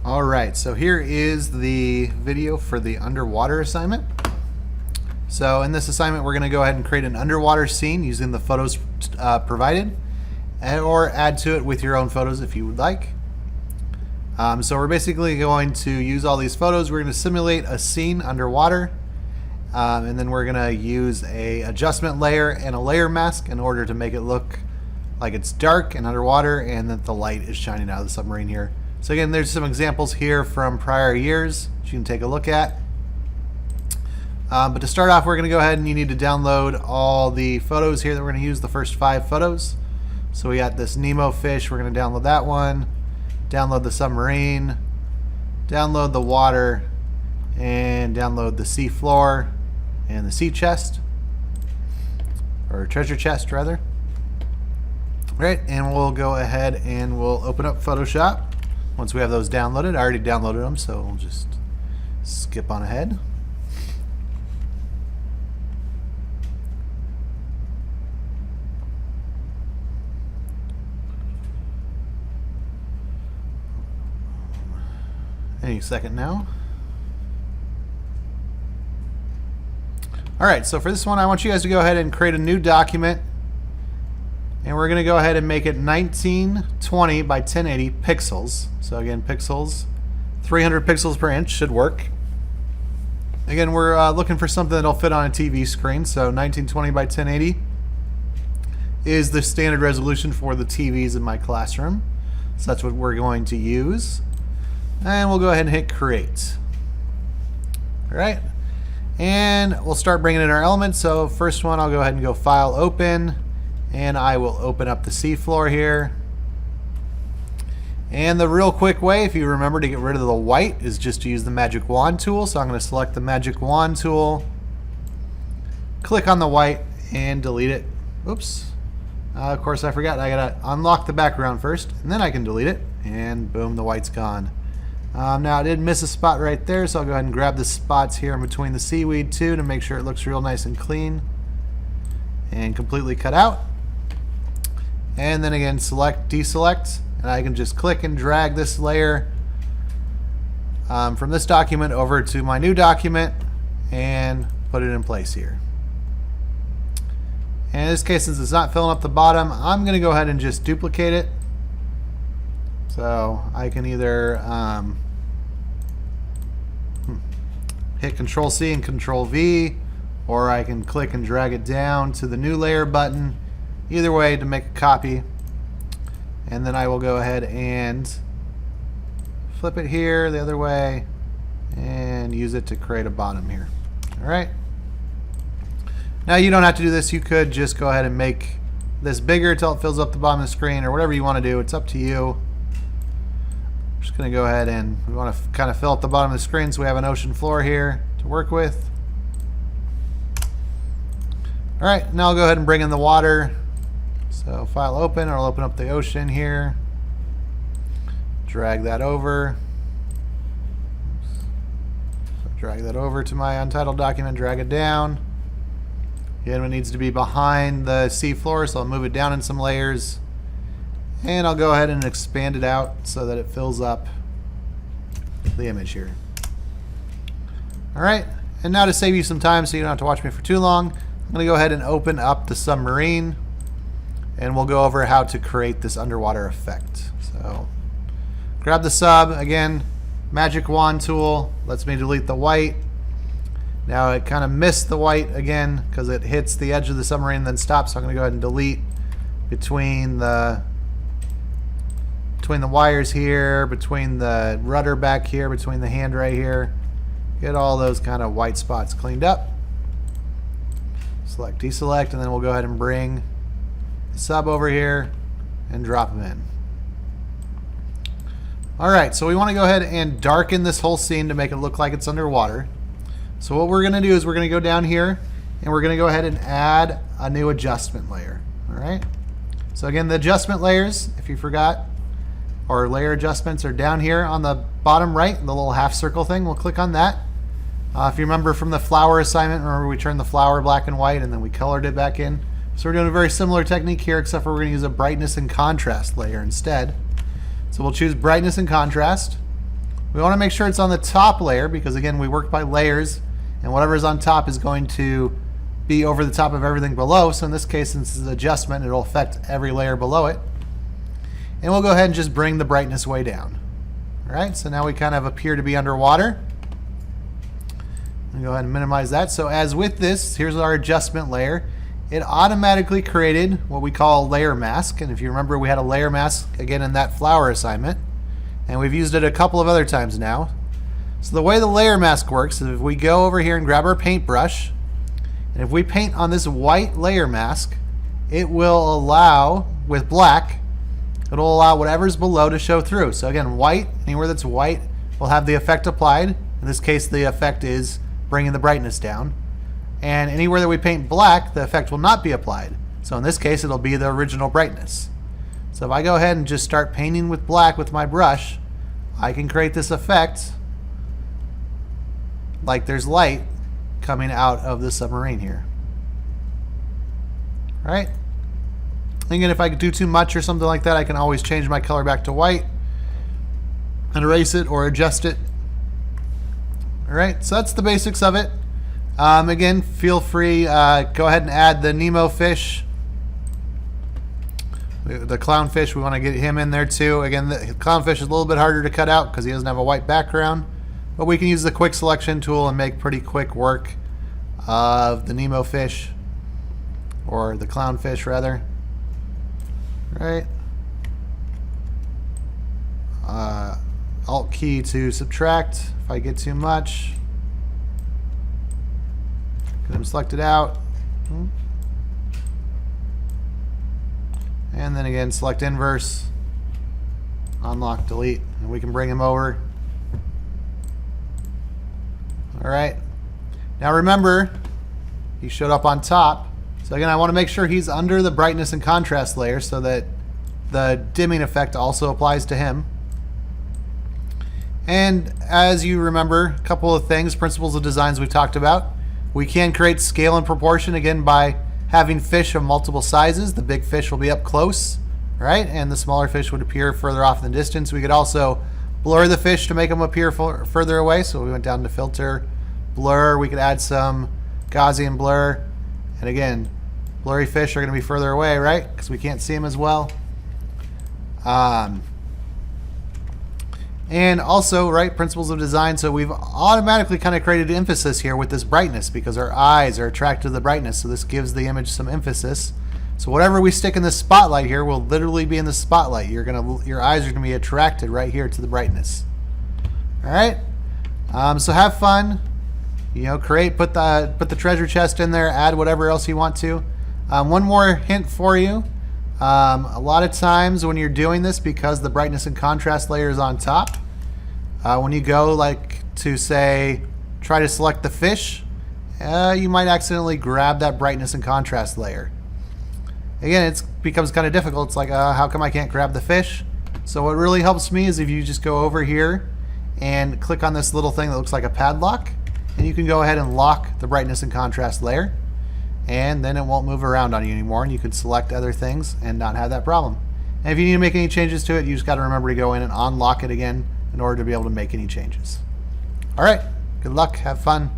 Alright, so here is the video for the underwater assignment. So in this assignment we're going to go ahead and create an underwater scene using the photos provided, or add to it with your own photos if you would like. So we're basically going to use all these photos. We're going to simulate a scene underwater, and then we're going to use a adjustment layer and a layer mask in order to make it look like it's dark and underwater and that the light is shining out of the submarine here. So again, there's some examples here from prior years that you can take a look at. But to start off, we're going to go ahead and you need to download all the photos here that we're going to use, the first 5 photos. So we got this Nemo fish, we're going to download that one, download the submarine, download the water, and download the sea floor and the sea chest, or treasure chest rather. Right, and we'll go ahead and we'll open up Photoshop once we have those downloaded. I already downloaded them, so we'll just skip on ahead. Any second now. Alright, so for this one I want you guys to go ahead and create a new document. And we're going to go ahead and make it 1920 by 1080 pixels. So again, pixels, 300 pixels per inch should work. Again, we're looking for something that'll fit on a TV screen. So 1920 by 1080 is the standard resolution for the TVs in my classroom. So that's what we're going to use. And we'll go ahead and hit create. All right. And we'll start bringing in our elements. So first one, I'll go ahead and go File, Open. And I will open up the seafloor here. And the real quick way, if you remember, to get rid of the white is just to use the magic wand tool. So I'm going to select the magic wand tool, click on the white, and delete it. Oops. Of course, I forgot. I got to unlock the background first, and then I can delete it. And boom, the white's gone. Now I did miss a spot right there, so I'll go ahead and grab the spots here in between the seaweed too to make sure it looks real nice and clean. And completely cut out. And then again, select, deselect, and I can just click and drag this layer from this document over to my new document and put it in place here. And in this case, since it's not filling up the bottom, I'm going to go ahead and just duplicate it. So I can either hit Control C and Control V, or I can click and drag it down to the new layer button. Either way, to make a copy. And then I will go ahead and flip it here the other way and use it to create a bottom here. Alright. Now you don't have to do this. You could just go ahead and make this bigger until it fills up the bottom of the screen, or whatever you want to do. It's up to you. I'm just going to go ahead and we want to kind of fill up the bottom of the screen so we have an ocean floor here to work with. Alright, now I'll go ahead and bring in the water. So File, Open, or I'll open up the ocean here. Drag that over. So drag that over to my untitled document, drag it down. Again, it needs to be behind the seafloor, so I'll move it down in some layers. And I'll go ahead and expand it out so that it fills up the image here. Alright, and now to save you some time so you don't have to watch me for too long, I'm going to go ahead and open up the submarine, and we'll go over how to create this underwater effect. So grab the sub, again, magic wand tool lets me delete the white. Now it kind of missed the white again because it hits the edge of the submarine and then stops, so I'm going to go ahead and delete between the wires here, between the rudder back here, between the hand right here. Get all those kind of white spots cleaned up. Select, deselect, and then we'll go ahead and bring the sub over here and drop them in. Alright, so we want to go ahead and darken this whole scene to make it look like it's underwater. So what we're going to do is we're going to go down here and we're going to go ahead and add a new adjustment layer. Alright, so again, the adjustment layers, if you forgot, or layer adjustments, are down here on the bottom right, the little half circle thing. We'll click on that. If you remember from the flower assignment, remember we turned the flower black and white and then we colored it back in. So we're doing a very similar technique here, except for we're going to use a brightness and contrast layer instead. So we'll choose brightness and contrast. We want to make sure it's on the top layer because, again, we work by layers, and whatever is on top is going to be over the top of everything below. So in this case, since it's an adjustment, it'll affect every layer below it. And we'll go ahead and just bring the brightness way down. All right, so now we kind of appear to be underwater. I'll go ahead and minimize that. So as with this, here's our adjustment layer. It automatically created what we call a layer mask. And if you remember, we had a layer mask again in that flower assignment. And we've used it a couple of other times now. So the way the layer mask works is if we go over here and grab our paintbrush, and if we paint on this white layer mask, it will allow, with black, it'll allow whatever's below to show through. So again, white, anywhere that's white, will have the effect applied. In this case, the effect is bringing the brightness down. And anywhere that we paint black, the effect will not be applied. So in this case, it'll be the original brightness. So if I go ahead and just start painting with black with my brush, I can create this effect like there's light coming out of the submarine here. All right? Again, if I do too much or something like that, I can always change my color back to white and erase it or adjust it. All right, so that's the basics of it. Again, feel free, go ahead and add the Nemo fish. The clownfish, we want to get him in there too. Again, the clownfish is a little bit harder to cut out because he doesn't have a white background. But we can use the quick selection tool and make pretty quick work of the Nemo fish, or the clownfish rather. Right. Alt key to subtract if I get too much. Get him selected out. And then again, select inverse, unlock, delete, and we can bring him over. All right. Now remember, he showed up on top. So again, I want to make sure he's under the brightness and contrast layer so that the dimming effect also applies to him. And as you remember, a couple of things, principles of designs we've talked about. We can create scale and proportion, again, by having fish of multiple sizes. The big fish will be up close, right? And the smaller fish would appear further off in the distance. We could also blur the fish to make them appear further away. So we went down to filter, blur. We could add some Gaussian blur. And again, blurry fish are going to be further away, right? Because we can't see them as well. And also, right, principles of design. So we've automatically kind of created emphasis here with this brightness because our eyes are attracted to the brightness. So this gives the image some emphasis. So whatever we stick in the spotlight here will literally be in the spotlight. Your eyes are going to be attracted right here to the brightness. All right. So have fun. You know, put the treasure chest in there. Add whatever else you want to. One more hint for you. A lot of times when you're doing this, because the brightness and contrast layer is on top, when you go like to say try to select the fish, you might accidentally grab that brightness and contrast layer. Again, it becomes kind of difficult. It's like, how come I can't grab the fish? So what really helps me is if you just go over here and click on this little thing that looks like a padlock, and you can go ahead and lock the brightness and contrast layer. And then it won't move around on you anymore, and you can select other things and not have that problem. And if you need to make any changes to it, you just got to remember to go in and unlock it again in order to be able to make any changes. All right, good luck, have fun.